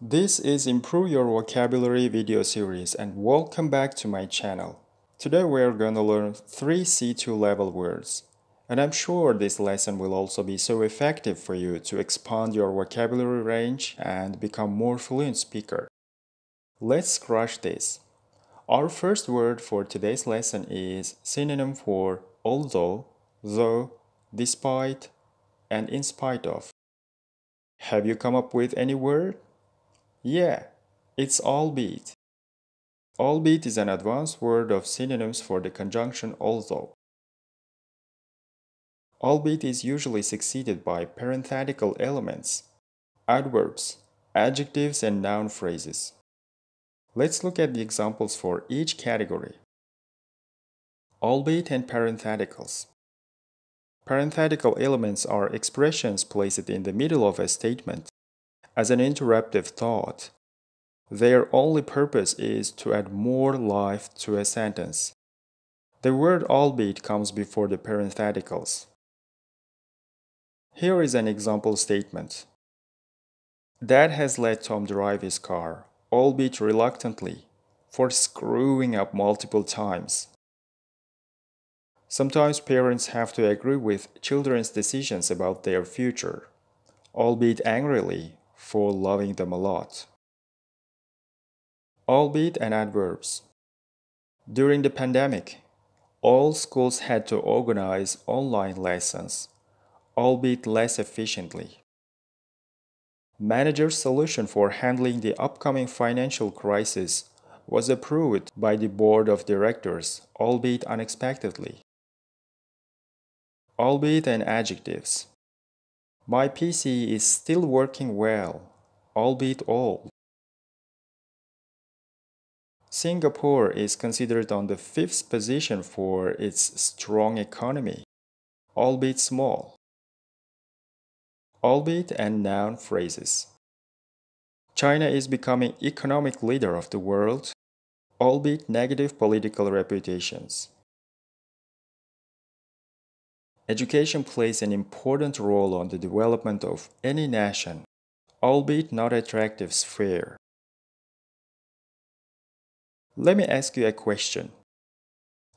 This is Improve Your Vocabulary video series and welcome back to my channel. Today we are going to learn 3 C2 level words. And I'm sure this lesson will also be so effective for you to expand your vocabulary range and become more fluent speaker. Let's crush this. Our first word for today's lesson is synonym for although, though, despite, and in spite of. Have you come up with any word? Yeah, it's albeit. Albeit is an advanced word of synonyms for the conjunction although. Albeit is usually succeeded by parenthetical elements, adverbs, adjectives, and noun phrases. Let's look at the examples for each category. Albeit and parentheticals. Parenthetical elements are expressions placed in the middle of a statement as an interruptive thought. Their only purpose is to add more life to a sentence. The word albeit comes before the parentheticals. Here is an example statement. Dad has let Tom drive his car, albeit reluctantly, for screwing up multiple times. Sometimes parents have to agree with children's decisions about their future, albeit angrily, for loving them a lot. Albeit and adverbs. During the pandemic, all schools had to organize online lessons, albeit less efficiently. Manager's solution for handling the upcoming financial crisis was approved by the board of directors, albeit unexpectedly. Albeit and adjectives. My PC is still working well, albeit old. Singapore is considered on the 5th position for its strong economy, albeit small. Albeit and noun phrases. China is becoming economic leader of the world, albeit negative political reputations. Education plays an important role on the development of any nation, albeit not attractive sphere. Let me ask you a question.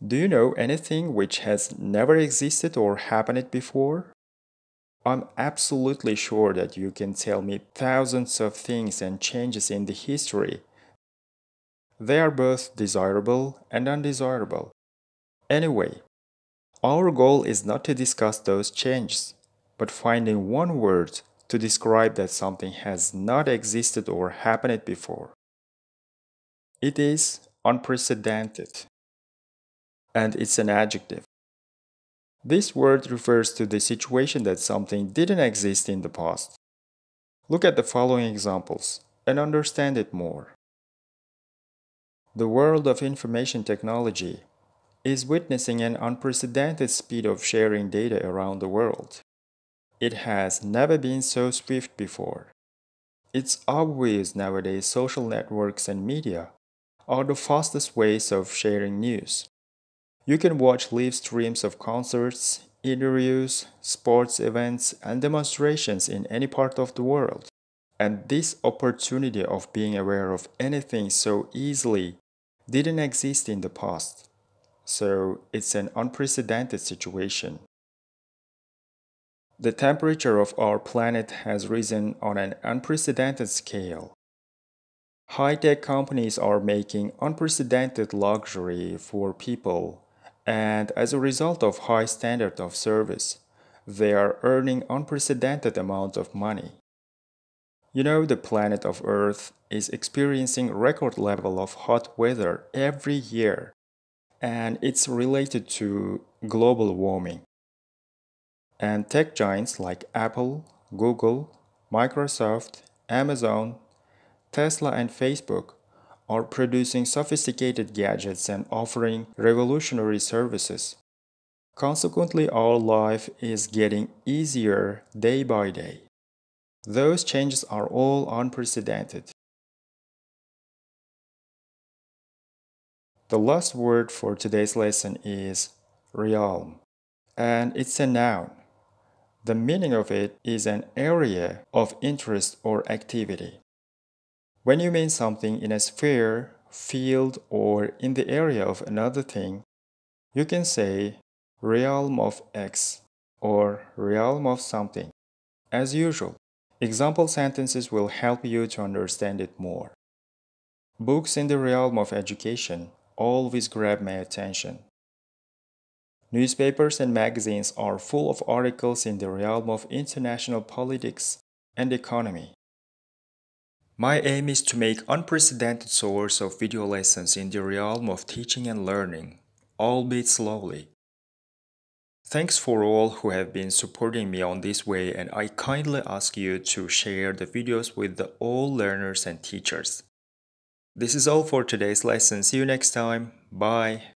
Do you know anything which has never existed or happened before? I'm absolutely sure that you can tell me thousands of things and changes in the history. They are both desirable and undesirable. Anyway, our goal is not to discuss those changes, but finding one word to describe that something has not existed or happened before. It is unprecedented, and it's an adjective. This word refers to the situation that something didn't exist in the past. Look at the following examples and understand it more. The world of information technology is witnessing an unprecedented speed of sharing data around the world. It has never been so swift before. It's obvious nowadays social networks and media are the fastest ways of sharing news. You can watch live streams of concerts, interviews, sports events, and demonstrations in any part of the world. And this opportunity of being aware of anything so easily didn't exist in the past. So it's an unprecedented situation. The temperature of our planet has risen on an unprecedented scale. High-tech companies are making unprecedented luxury for people, and as a result of high standard of service, they are earning unprecedented amount of money. You know, the planet of Earth is experiencing record level of hot weather every year, and it's related to global warming. And tech giants like Apple, Google, Microsoft, Amazon, Tesla, and Facebook are producing sophisticated gadgets and offering revolutionary services. Consequently, our life is getting easier day by day. Those changes are all unprecedented. The last word for today's lesson is realm, and it's a noun. The meaning of it is an area of interest or activity. When you mean something in a sphere, field, or in the area of another thing, you can say realm of X or realm of something. As usual, example sentences will help you to understand it more. Books in the realm of education always grab my attention. Newspapers and magazines are full of articles in the realm of international politics and economy. My aim is to make unprecedented source of video lessons in the realm of teaching and learning, albeit slowly. Thanks for all who have been supporting me on this way, and I kindly ask you to share the videos with all learners and teachers. This is all for today's lesson. See you next time. Bye.